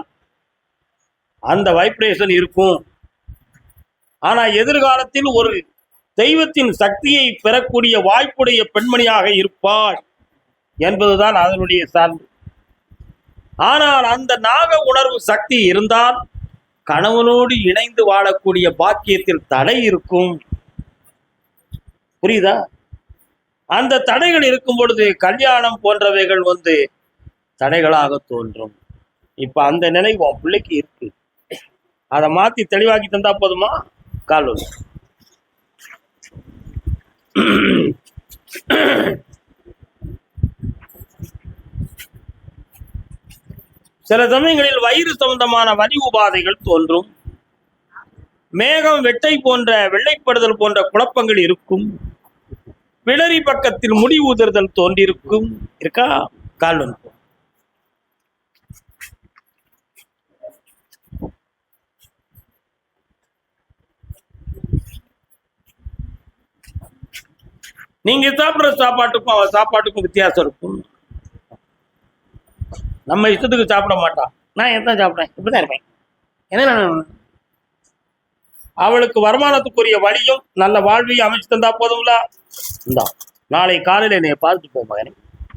அந்த வைப்ரேஷன் இருக்கும். ஆனா எதிர்காலத்தில் ஒரு தெய்வத்தின் சக்தியை பெறக்கூடிய வாய்ப்புடைய பெண்மணியாக இருப்பாள் என்பதுதான் அதனுடைய சார்பு. ஆனால் அந்த நாக உணர்வு சக்தி இருந்தால் கணவனோடு இணைந்து வாழக்கூடிய பாக்கியத்தில் தடை இருக்கும். புரியுதா? அந்த தடைகள் இருக்கும் பொழுது கல்யாணம் போன்றவைகள் வந்து தடைகளாக தோன்றும். இப்ப அந்த நிலை உன் பிள்ளைக்கு இருக்கு. அதை மாத்தி தெளிவாக்கி தந்தா போதுமா? கால் வந்து சில சமயங்களில் வயிறு சம்பந்தமான வலி உபாதைகள் தோன்றும். மேகம் வெட்டை போன்ற வெள்ளைப்படுதல் போன்ற குழப்பங்கள் இருக்கும். பிளரி பக்கத்தில் முடி ஊதுறுதல் தோன்றிருக்கும். இருக்கா? கால் வந்து நீங்க சாப்பிடுற சாப்பாட்டுக்கும் அவன் சாப்பாட்டுக்கும் வித்தியாசம் இருக்கும். நம்ம இஷ்டத்துக்கு சாப்பிட மாட்டான். நான் எதான் சாப்பிட்டேன், இப்படிதான் இருப்பேன். என்ன அவளுக்கு வருமானத்துக்குரிய வழியும் நல்ல வாழ்வையும் அமைச்சு தந்தா போதும்ல. இந்தா நாளை காலையில் என்னைய பார்த்துட்டு போ மகனே.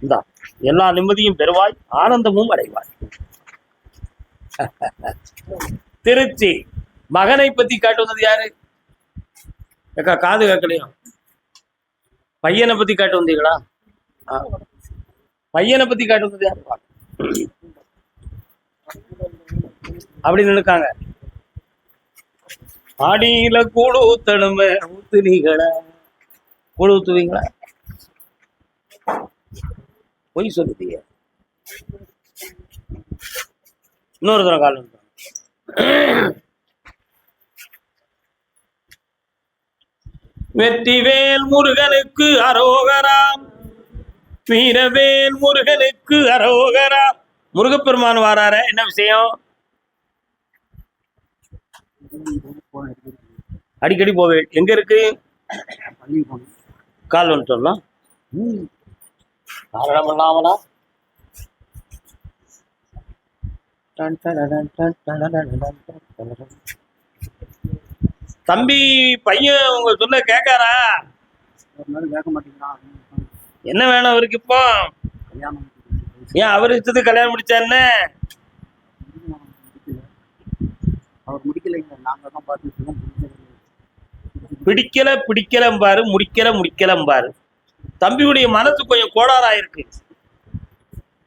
இந்தா எல்லா நிம்மதியும் பெறுவாய், ஆனந்தமும் அடைவாய். திருச்சி. மகனை பத்தி காட்டுவது யாரு? காது கேட்கலையும் பையனை பத்தி காட்டு வந்தீங்களா? பையனை பத்தி காட்டு வந்தது யாருப்பா? அப்படின்னு நினைக்காங்க. ஆடியில கூடு ஊத்தணுமே, ஊத்துனீங்களா? கூடு ஊத்துவீங்களா? பொய் சொல்லுதீங்க. இன்னொரு தடவை கால் வந்து வெற்றிவேல் முருகனுக்கு அரோகராம், வீரவேல் முருகனுக்கு அரோகராம். முருகப்பெருமான் வாரார, என்ன விஷயம்? அடிக்கடி போவேன். எங்க இருக்கு? கால் வந்து சொல்லலாம். காரணம் இல்லாமலா? தம்பி பையன் உங்க சொல்ல கேட்காரா? கேட்க மாட்டேங்கிறான். என்ன வேணும் அவருக்கு இப்போ? ஏன் அவரு இஷ்டத்துக்கு கல்யாணம் முடிச்சா என்ன? அவர் முடிக்கலைங்க, நாங்க தான் பார்த்துட்டு பிடிக்கல பிடிக்கலம்பாரு, முடிக்கல முடிக்கலம்பாரு. தம்பியுடைய மனசு கொஞ்சம் கோளாறா இருக்கு.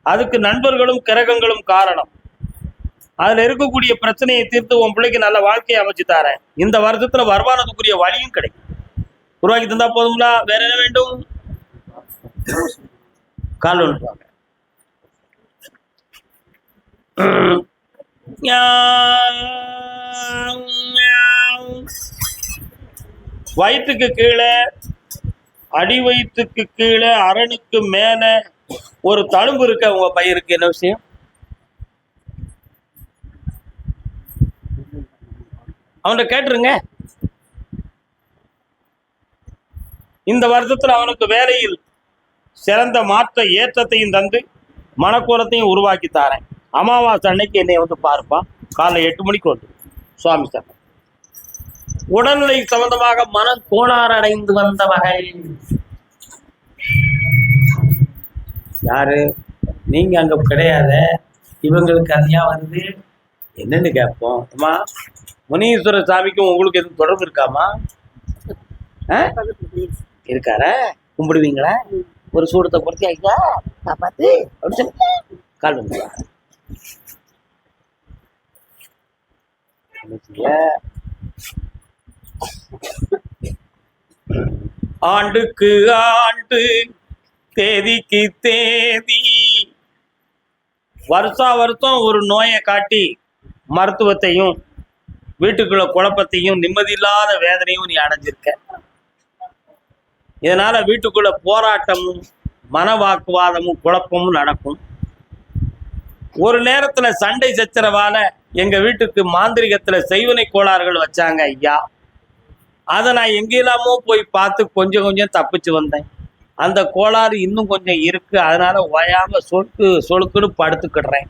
அதுக்கு நண்பர்களும் கிரகங்களும் காரணம். அதுல இருக்கக்கூடிய பிரச்சனையை தீர்த்து உன் பிள்ளைக்கு நல்ல வாழ்க்கையை அமைச்சு தரேன். இந்த வருஷத்துல வருமானத்துக்குரிய வழியும் கிடைக்கும். உருவாக்கி தந்தா போதுங்களா? வேற என்ன வேண்டும்? கால் ஒன்றுவாங்க. வயிற்றுக்கு கீழே, அடி வயிற்றுக்கு கீழே, அரணுக்கு மேல ஒரு தழும்பு இருக்க உங்க பையனுக்கு. என்ன விஷயம்? அவன்கிட்ட கேட்டுருங்க. இந்த வருஷத்துல அவனுக்கு வேலையில் சிறந்த மாற்ற ஏற்றத்தையும் தந்து மனக்கோலத்தையும் உருவாக்கி தாரேன். அமாவாசை அன்னைக்கு என்னை வந்து பார்ப்பா. காலை 8 மணிக்கு வந்து சுவாமி சார். உடல்நிலை சம்பந்தமாக மன கோளாறு அடைந்து வந்த வகை யாரு? நீங்க அங்க கிடையாத, இவங்களுக்கு அதிகா வருது. என்னன்னு கேட்போம். அம்மா, முனீஸ்வர சாமிக்கும் உங்களுக்கு எதுவும் தொடர்பு இருக்காமா? இருக்காரா? கும்பிடுவீங்களா? ஒரு சூடத்தை பொறுத்தி ஐயா காப்பாத்து அப்படின்னு சொல்லி கால் வந்து ஆண்டுக்கு ஆண்டு, தேதிக்கு தேதி, வருஷா வருஷம் ஒரு நோயை காட்டி மருத்துவத்தையும் வீட்டுக்குள்ள குழப்பத்தையும் நிம்மதியில்லாத வேதனையும் நீ அடைஞ்சிருக்க. இதனால வீட்டுக்குள்ள போராட்டமும் மன வாக்குவாதமும் குழப்பமும் நடக்கும். ஒரு நேரத்துல சண்டை சச்சரவால எங்க வீட்டுக்கு மாந்திரிகத்துல செய்வனை கோளாறுகள் வச்சாங்க ஐயா. அதை நான் எங்கெல்லாமோ போய் பார்த்து கொஞ்சம் கொஞ்சம் தப்பிச்சு வந்தேன். அந்த கோளாறு இன்னும் கொஞ்சம் இருக்கு. அதனால ஓயாம சொலுக்குன்னு படுத்துக்கிடுறேன்.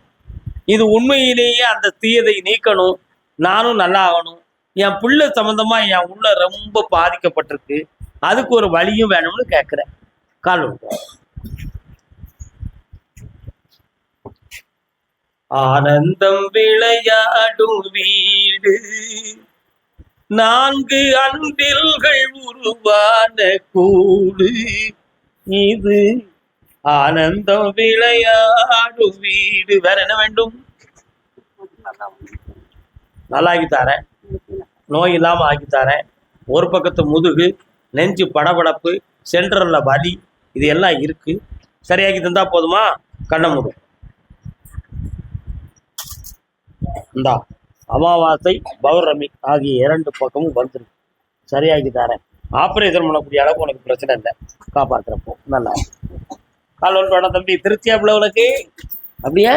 இது உண்மையிலேயே அந்த தீயதை நீக்கணும், நானும் நல்லா ஆகணும். என் பிள்ளை சம்பந்தமா என் உள்ள ரொம்ப பாதிக்கப்பட்டிருக்கு. அதுக்கு ஒரு வழியும் வேணும்னு கேட்கிறேன். கால் ஆனந்தம் விளையாடும் வீடு, 4 அன்பில்கள் உருவான கூடு, இது ஆனந்தம் விளையாடும் வீடு. வேற என்ன வேண்டும்? நல்லா ஆக்கி தரேன், நோய் இல்லாம ஆக்கி தரேன். ஒரு பக்கத்து முதுகு, நெஞ்சு படபடப்பு, சென்ட்ரல்ல வலி, இது எல்லாம் இருக்கு. சரியாக்கி தந்தா போதுமா? கண்ண மூடு. இந்தா அமாவாசை பௌர்ணமி ஆகிய 2 பக்கமும் வந்துருக்கு. சரியாக்கி தரேன். ஆப்ரேஷன் பண்ணக்கூடிய அளவுக்கு உனக்கு பிரச்சனை இல்லை. காப்பாத்துறப்போ நல்லா கால் ஒன்று வேணாம் தம்பி. திருச்சியாப்புல உனக்கு அப்படியே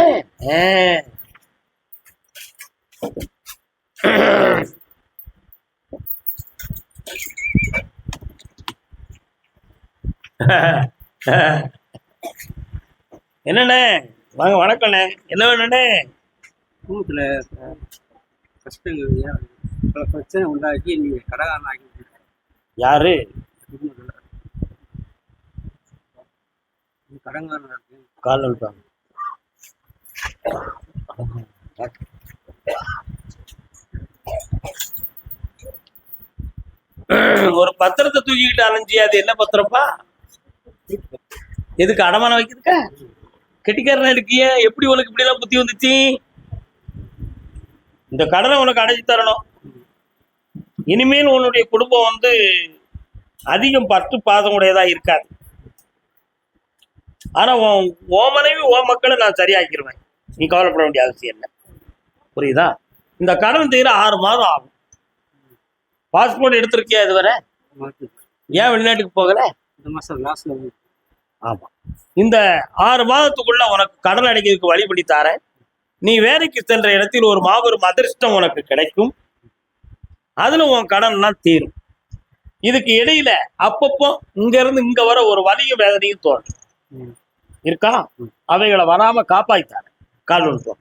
என்னண்ணே வாங்க. வணக்கண்ணே. என்ன வேணுண்ணே? குடும்பத்துல கஷ்டங்கள் பல பிரச்சனை உண்டாக்கி நீங்க கடகாரன் ஆகி யாரு? கடங்காரன் இருக்கு. கால் வந்துட்டாங்க. ஒரு பத்திரத்தை தூக்கிக்கிட்டு அலைஞ்சி. அது என்ன பத்திரப்பா? எதுக்கு அடமானம் வைக்கிறதுக்கா? கெட்டிக்காரனா இருக்கிய, எப்படி உனக்கு இப்படி எல்லாம் புத்தி வந்துச்சு? இந்த கடனை உனக்கு அடைச்சு தரணும். இனிமேல் உன்னுடைய குடும்பம் வந்து அதிகம் பற்று பாசம் உடையதா இருக்காது. ஆனா உன் மனைவி உன் மக்களை நான் சரியாக்கிடுவேன். நீ கவலைப்பட வேண்டிய அவசியம் இல்லை. புரியுதா? இந்த கடன் தீர 6 மாதம் ஆகும். பாஸ்போர்ட் எடுத்திருக்கியா இதுவரை? ஏன் வெளிநாட்டுக்கு போகல? இந்த மாசம் லாஸ்ட்ல. ஆமா, இந்த 6 மாதத்துக்குள்ள உனக்கு கடன் அடைக்கிறதுக்கு வழி பண்ணி தாரேன். நீ வேலைக்கு சென்ற இடத்தில் ஒரு மாபெரும் அதிர்ஷ்டம் உனக்கு கிடைக்கும். அதுல உன் கடன்லாம் தீரும். இதுக்கு இடையில அப்பப்போ இங்க இருந்து இங்க வர ஒரு வலியும் வேதனையும் தோணும் இருக்கா? அவைகளை வராம காப்பாய்த்தாரு. கால் ஒன்று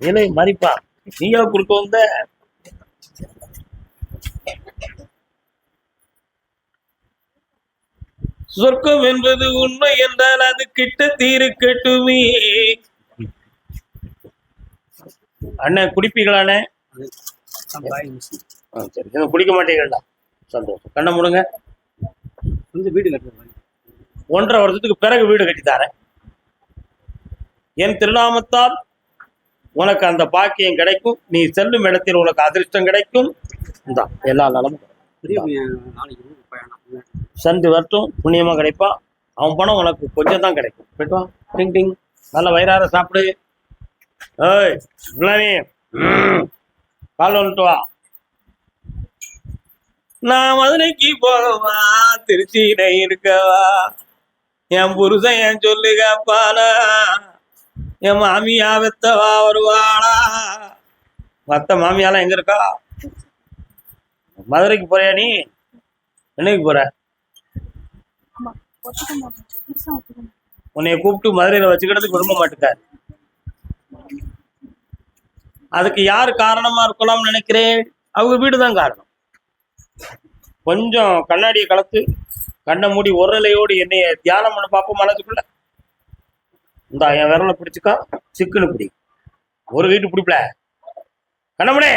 ஏனே மறிப்பா, நீயா கொடுக்க வந்த? சொர்க்கம் என்பது உண்மை என்றால் அது கிட்ட தீருக்கட்டுமே. அண்ணன் குடிப்பீங்களாண்ணே? சரி, குடிக்க மாட்டீங்களா? சந்தோஷம். கண்ணை முடுங்க. கொஞ்சம் வீடு கட்டுறேன். 1.5 வருஷத்துக்கு பிறகு வீடு கட்டித்தாரேன். என் திருநாமத்தால் உனக்கு அந்த பாக்கியம் கிடைக்கும். நீ செல்லும் இடத்தில் உனக்கு அதிர்ஷ்டம் கிடைக்கும். இந்த எல்லா நலமும் சந்து வரட்டும், புண்ணியமா கிடைப்பா. அவன் பணம் உனக்கு கொஞ்சம் தான் கிடைக்கும். போயிட்டு டிங் டிங், நல்ல வயிறார சாப்பிடு. ஏய் கால் வந்துட்டு வா. நான் மதுரைக்கு போகவா, திருச்சியில இருக்கவா, என் புருஷன் என் சொல்லுக பாலா, என் மாமியா வெத்தவா வருவாளா? மத்த மாமியாலாம் எங்க இருக்கா? மதுரைக்கு போறியா நீ? என்னைக்கு போற? உன்னைய கூப்பிட்டு மதுரையில வச்சுக்கிறதுக்கு விரும்ப மாட்டேக்காரு. அதுக்கு யாரு காரணமா இருக்கலாம்னு நினைக்கிறேன்? அவங்க வீடுதான் காரணம். கொஞ்சம் கண்ணாடியை கலத்து கண்ணை மூடி ஒரு நிலையோடு என்னைய தியானம் பண்ண பார்ப்போம். மனசுக்குள்ள இந்த என் விரலை பிடிச்சிக்கா, சிக்குன்னு பிடி. ஒரு வீட்டு பிடிப்பல கண்ணமுடே.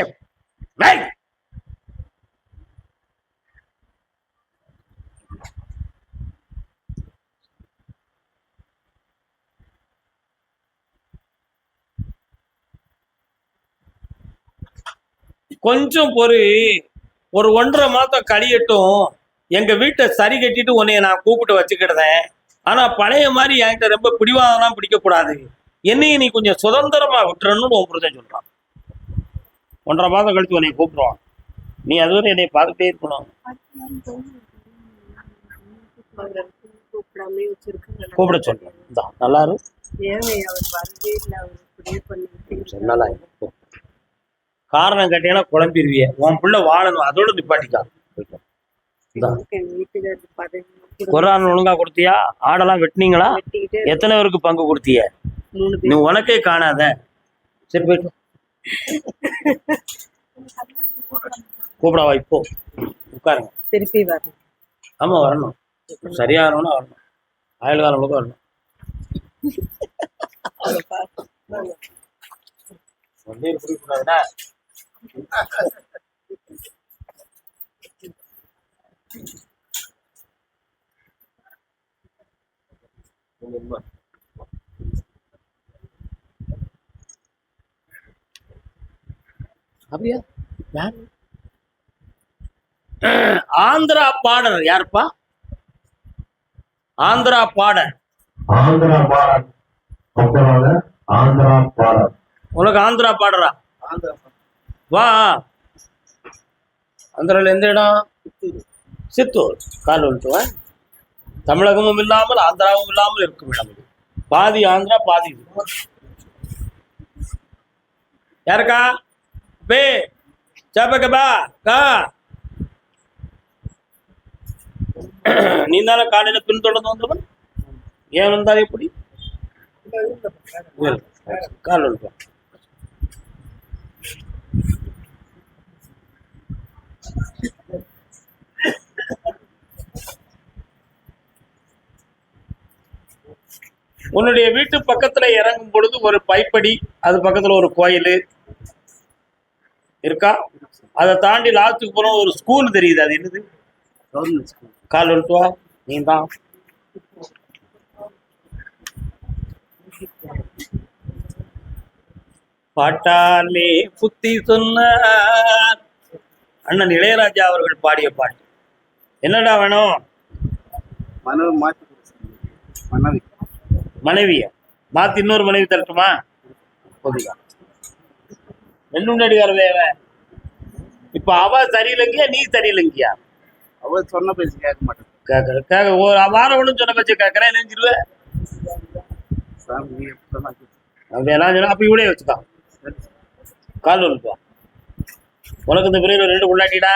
கொஞ்சம் ஒரு 1.5 மாதம் கழியட்டும். எங்க வீட்டை சரி கட்டிட்டு உன்னைய நான் கூப்பிட்டு வச்சுக்கிட்டேன். ஆனா பழைய மாதிரி என்கிட்ட ரொம்ப பிடிவாதம்லாம் பிடிக்கக்கூடாது. என்னையும் நீ கொஞ்சம் சுதந்திரமா விட்டுறணும்னு உன் புரிஞ்ச சொல்றான். 1.5 மாதம் கழிச்சு உன்னைய கூப்பிடுவான். நீ அதுவரை என்னை பார்த்துட்டே இருக்கணும். கூப்பிட சொல்றேன். நல்லா நல்லா காரணம் கேட்டீங்கன்னா குழம்பிடுவிய. உன் பிள்ளை வாழணும், அதோட நிப்பாட்டிக்கா. குர்ஆன் ஒழுங்கா கொடுத்தியா? ஆடெல்லாம் வெட்டினீங்களா? எத்தனை பேருக்கு பங்கு கொடுத்திய? நீ உனக்கே காணாத. சரி போயிட்டு கூப்பிடவா? இப்போ உட்காருங்க. திருப்பி வரணும். ஆமா வரணும். சரியாகணும்னா வரணும். ஆயுள் காலம் முழுக்க வரணும். கூடாதுடா. அப்படியா? யார்? ஆந்திரா பாடர் யாருப்பா? Andhra border. Andhra border. Andhra border. உனக்கு ஆந்திரா பாடரா? வா. ஆந்திரால எந்த இடம்? சித்தூர். கால் வந்துட்டு. தமிழகமும் இல்லாமல் ஆந்திராவும் இல்லாமல் இருக்கும் இடம் இது. பாதி ஆந்திரா பாதி இது. யாருக்கா பே சாப்பா கா? நீ தானே காலையில பின்தொடர்ந்து வந்தவன். ஏன் வந்தால் எப்படி? கால் வந்துட்டு. உன்னுடைய வீட்டு பக்கத்துல இறங்கும் பொழுது ஒரு பைப்படி, அது பக்கத்துல ஒரு கோயில் இருக்கா? அதை தாண்டி லாஸ்ட்டுக்கு போன ஒரு ஸ்கூல் தெரியுது. அது என்னது? Government school. கால் வந்துட்டு வா. நீ தான். பாட்டாலே புத்தி சொன்னார் அண்ணன் இளையராஜா அவர்கள் பாடிய பாட்டு. என்னடா வேணும்? மனைவி மாற்றி கொடுத்து மனைவி மனைவிய மாத்தி இன்னொரு மனைவி தரட்டுமா? பொதுவா ரெண்டு வேற. இப்ப அவ சரியில்லைங்கியா நீ சரியில்லைங்கியா? அவர் சொன்ன பேச்சு கேட்க மாட்டேன். கேட்க ஒரு வாரம் ஒண்ணு சொன்ன பட்ச கேட்கறேன் நினைச்சிருவேன். சாமி நீ எப்படி சொன்னா அப்படியெல்லாம் சொன்னா அப்ப இவளே வச்சுக்கான். கால் ஒன்றுவா உனக்கு இந்த பிரிவில் ரெண்டு உள்ளாட்டிடா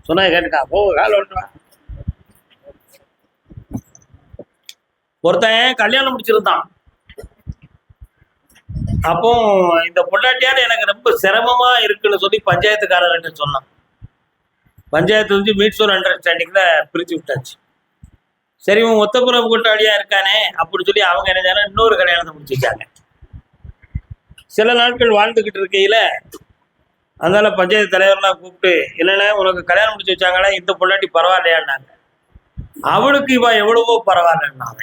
சொன்னா கேட்டுக்கா. போ கால் ஒன்றுவா. ஒருத்தன் கல்யாணம் முடிச்சிருந்தான். அப்போ இந்த பொண்டாட்டியால எனக்கு ரொம்ப சிரமமா இருக்குன்னு சொல்லி பஞ்சாயத்துக்காரர் சொன்னான். பஞ்சாயத்து வந்து மியூச்சுவல் அண்டர்ஸ்டாண்டிங்ல பிரிச்சு விட்டாச்சு. சரி இவன் ஒத்தப்புறம் கூட்டாளியா இருக்கானே அப்படின்னு சொல்லி அவங்க என்ன செய்யணும், இன்னொரு கல்யாணத்தை முடிச்சு வச்சாங்க. சில நாட்கள் வாழ்ந்துகிட்டு இருக்கையில அதனால பஞ்சாயத்து தலைவர்லாம் கூப்பிட்டு, என்னன்னா உனக்கு கல்யாணம் முடிச்சு வச்சாங்களா, இந்த பொண்டாட்டி பரவாயில்லையான்னாங்க. அவளுக்கு இவ எவ்வளவோ பரவாயில்லன்னாங்க.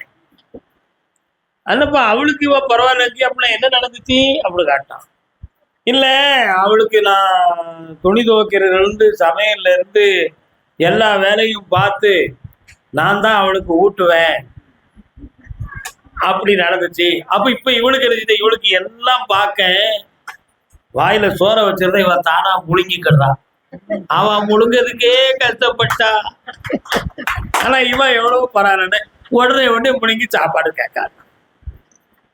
அண்ணப்பா அவளுக்கு இவ பரவாயில்லைக்கு அப்படின்னா என்ன நடந்துச்சு அப்படி காட்டான். இல்ல அவளுக்கு நான் துணி துவைக்கிறதுல இருந்து சமையல்ல இருந்து எல்லா வேலையும் பார்த்து நான் தான் அவளுக்கு ஊட்டுவேன் அப்படி நடந்துச்சு. அப்ப இப்ப இவளுக்கு இருந்துச்சு, இவளுக்கு எல்லாம் பார்க்க வாயில சோற வச்சிருந்தா இவன் தானா முழுங்கிக்கிறான். அவன் முழுங்கிறதுக்கே கஷ்டப்பட்டா. ஆனா இவன் எவ்வளவு பரவாயில்ல உடனே முழுங்கி சாப்பாடு கேட்காது.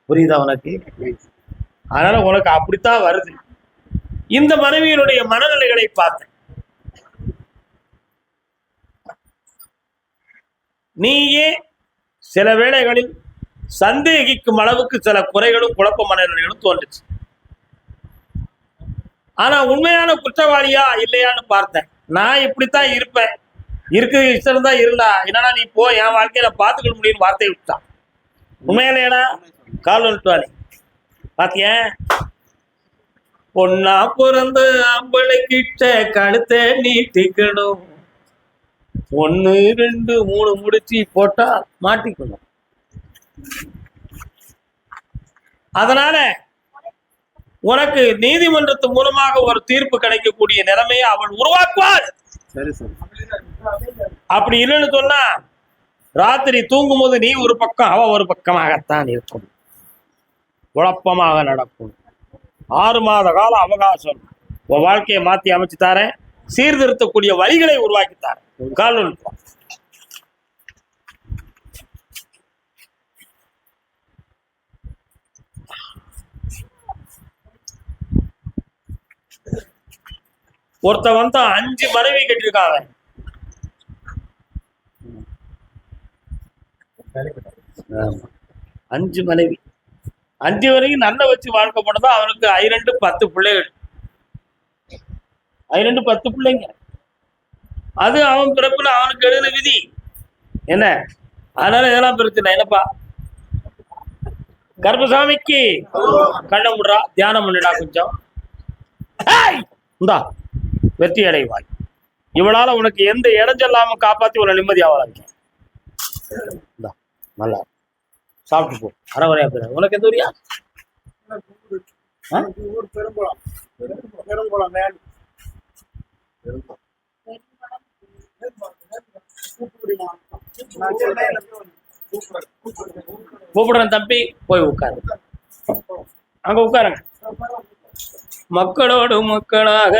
புரியுதா உனக்கு? அதனால உனக்கு அப்படித்தான் வருது. இந்த மனைவியினுடைய மனநிலைகளை பார்த்தேன். நீயே சில வேளைகளில் சந்தேகிக்கும் அளவுக்கு சில குறைகளும் குழப்ப மனநிலைகளும் தோன்றுச்சு. ஆனா உண்மையான குற்றவாளியா இல்லையான்னு பார்த்தேன். நான் இப்படித்தான் இருப்பேன், இருக்கு இஷ்டம் தான் இருந்தா என்னன்னா நீ போ என் வாழ்க்கையில பார்த்துக்க முடியும்னு வார்த்தையை விட்டான். உண்மையிலேடா கால் வந்துட்டுவாளி பாத்திய பொண்ணா பிறந்த அம்பளை கிட்ட கழுத்தை நீட்டிக்கணும், 1 2 3 முடிச்சு போட்டா மாட்டிக்கணும். அதனால உனக்கு நீதிமன்றத்து மூலமாக ஒரு தீர்ப்பு கிடைக்கக்கூடிய நிலைமையை அவள் உருவாக்குவாள். அப்படி இல்லைன்னு சொன்னா ராத்திரி தூங்கும் போது நீ ஒரு பக்கம் அவ ஒரு பக்கமாகத்தான் இருக்கும், குழப்பமாக நடக்கும். 6 மாத கால அவகாசம் உன் வாழ்க்கையை மாத்தி அமைச்சு தாரேன், சீர்திருத்தக்கூடிய வழிகளை உருவாக்கி தாரேன். கால் ஒருத்த வந்து 5 மனைவி கட்டிருக்காங்க. அஞ்சு மனைவி, 5 வரைக்கும் நல்ல வச்சு வாழ்க்கை போனதா அவனுக்கு 2 10 பிள்ளைகள். 2 10 பிள்ளைங்க. அது அவன் பிறப்புல அவனுக்கு எழுதின விதி என்ன. அதனால இதெல்லாம் பிரச்சனை என்னப்பா. கர்ப்பசாமிக்கு கண்ணை முடுறா, தியானம் பண்ணிடா கொஞ்சம், இந்தா வெற்றி அடைவாய். இவளால உனக்கு எந்த இடைஞ்சல்லாம காப்பாத்தி உன்னை நிம்மதியாக வளர்க்க. நல்லா சாப்பிட்டு போ. அறவரையா பேர் உனக்கு எந்த ஊரியா? கூப்பிடுறேன் தம்பி, போய் உட்காரு, அங்க உட்காருங்க. மக்களோடு மக்களாக